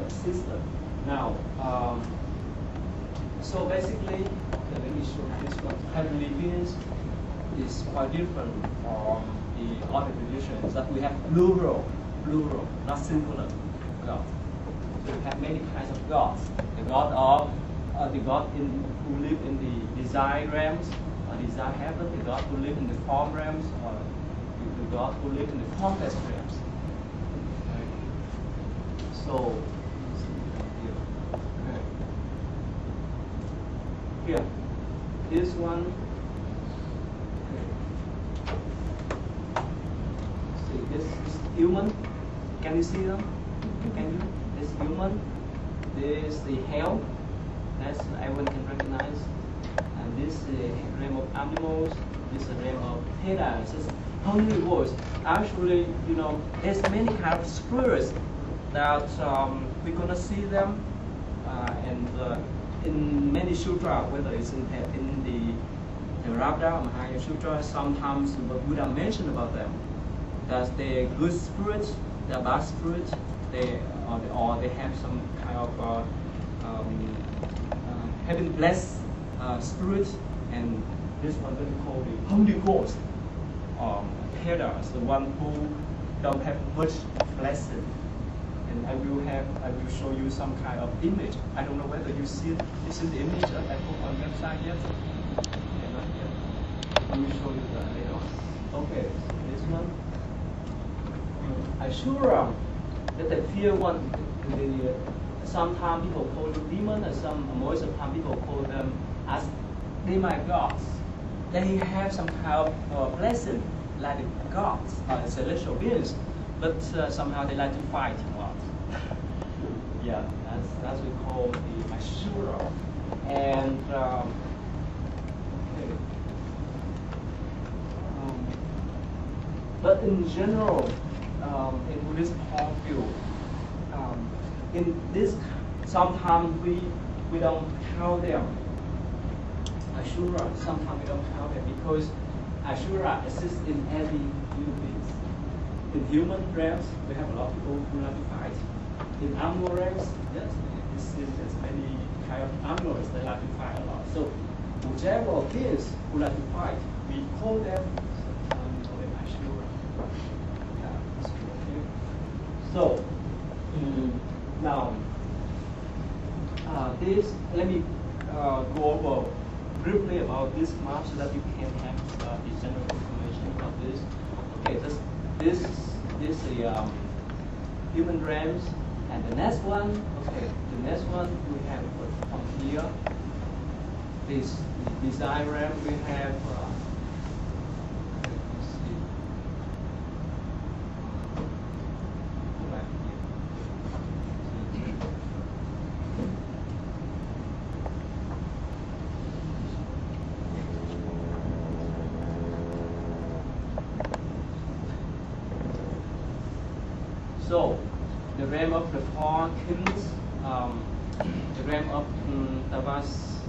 a system. Now, so basically, okay, let me show you this one. Heavenly beings is quite different from the other religions. That we have plural, not singular God. So we have many kinds of gods. The God of the God who live in the desire realms, or desire heaven. The God who live in the form realms, or the God who live in the formless realms. Okay. So here, this one. See, this is human. Can you see them? Can you? This human. This is the hell. That's everyone can recognize. And this is the realm of animals. This is the realm of paradise. It's only words. Actually, you know, there's many kind of spirits that we're gonna see them, and in many sutra, whether it's in the Rabda or Mahayana Sutra, sometimes Buddha mentioned about them that they're good spirits, they're bad spirits, or they have some kind of heaven blessed spirit, and this one that we call the Holy Ghost, paradise, the one who don't have much blessing. And I will show you some kind of image. I don't know whether you see the image that I put on website yet. Okay, not yet. I will show you that later on. Okay, this one. Ashura, that the fear one. Sometimes people call them demon, and most of the time people call them as demigods. They have some kind of blessing like the gods, celestial beings, but somehow they like to fight a lot. Yeah, that's what we call the Ashura. And okay. But in general, in Buddhist point of view, in this, sometimes we don't count them. Ashura, sometimes we don't count them because Ashura exists in every human being. In human realms, we have a lot of people who like to fight. In animal realms, yes, there's many kind of animals that like to fight a lot. So, whichever beings who like to fight, we call them Ashura. Yeah, that's okay. So, now, let me go over briefly about this map so that you can have the general information about this. Okay, this is the human realms, and the next one. Okay, the next one we have from here. This design realm we have. So, the realm of the four kings, the realm of Tavastinsa,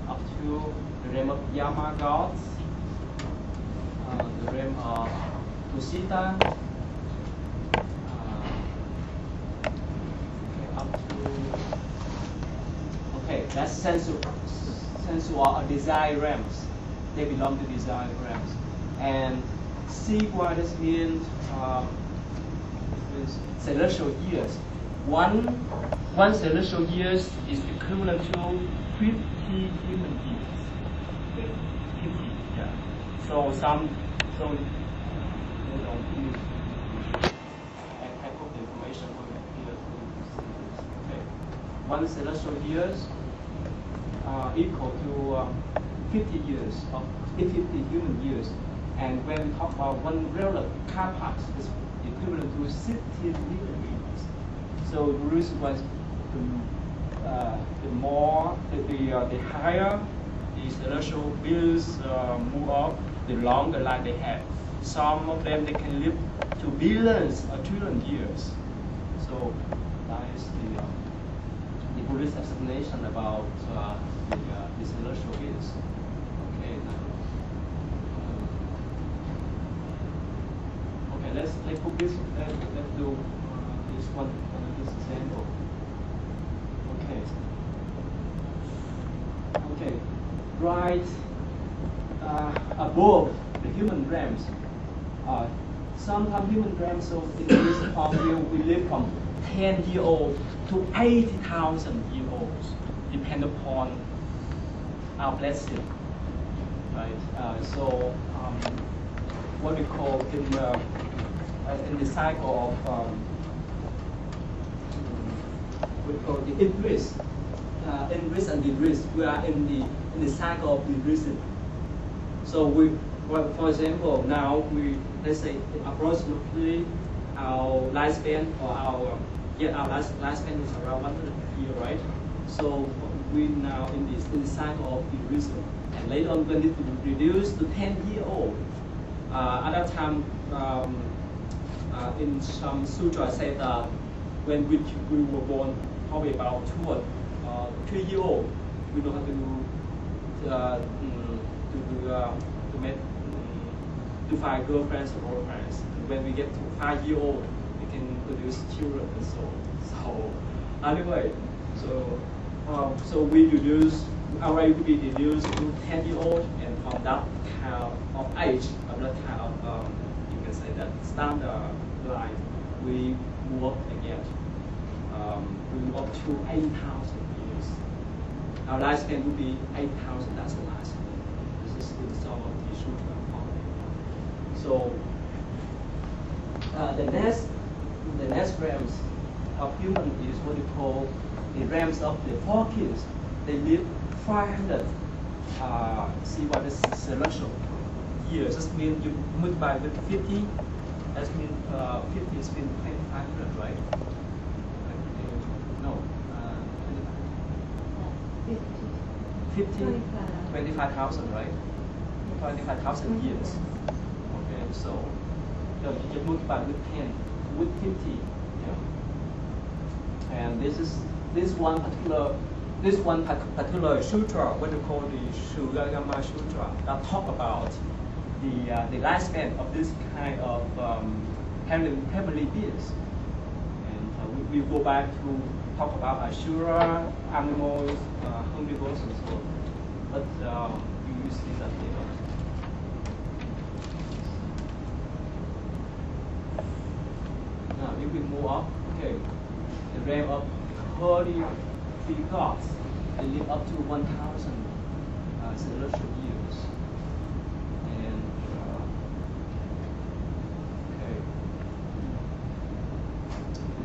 up to the realm of Yama gods, the realm of Tusita, up to, okay, that's sensual or desire realms. They belong to desire realms. And C-quadrants means celestial years. One celestial years is equivalent to 50 human years. 50, yeah. So they don't use. I put the information over here. Okay. One celestial years equal to 50 years of 50 human years, and when we talk about one regular car park, it's equivalent to 16 million years. So the reason was the higher the celestial beings move up, the longer life they have. Some of them they can live to billions or trillion years. So that is the Buddhist explanation about the celestial beings. let's put this. Let's do this one this example. Okay. Right above the human realms. Sometimes human realms, so in this part we live from 10-year-old to 80,000-year-olds, depend upon our blessing, right? So what we call in the cycle of we call the increase and decrease. We are in the cycle of decreasing. So well, for example, now let's say approximately our lifespan or our lifespan is around 100 years, right? So we now in the cycle of decreasing, and later on when it reduce to 10-year-old. At that time, in some sutra said when we were born, probably about 2 or 3 years old, we know how to find girlfriends or boyfriends. And when we get to 5 years old, we can produce children and so on. So anyway, so we reduce our age will be reduced to 10-year-old, and from that kind of age, of that kind of you can say that standard life, we move up again. We move up to 8,000 years. Our lifespan will be 8,000. That's the lifespan. This is in some of the sutra. So the next realms of human is what we call the realms of the four kings. They live 500. See what is celestial years? That means you multiply with 50. That means 50 is 2,500, right? No, 25,000, right? 25,000 years. Okay, so you just multiply with 10, with 50. Yeah. And this one particular sutra, what we call the Sugagama Sutra, that talk about the lifespan of this kind of heavenly beings. And we go back to talk about Ashura, animals, herbivores, and so on. But you see that later. Now, if we move up, okay, the realm of holy three gods, they live up to 1,000 celestial years. And okay,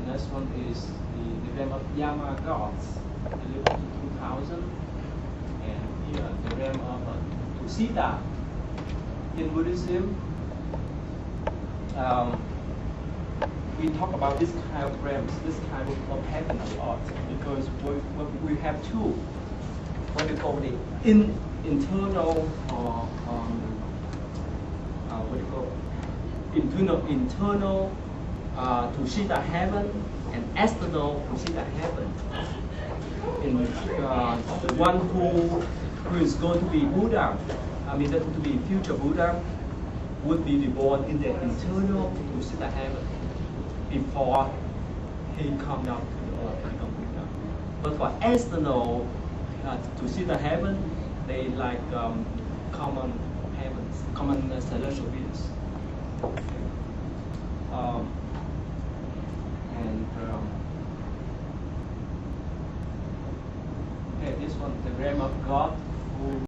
the next one is the realm of Yama gods. They live up to 2,000. And here the realm of Tusita. In Buddhism, we talk about this kind of realms, this kind of heaven a lot, because we have two, what we call the internal internal Tusita heaven and external Tusita heaven. In the one who is going to be Buddha, that to be future Buddha, would be reborn in the internal Tusita heaven before he come down to the earth and become Buddha. But for external Tusita heaven, they like common heavens, common celestial beings. Okay, this one, the realm of God, who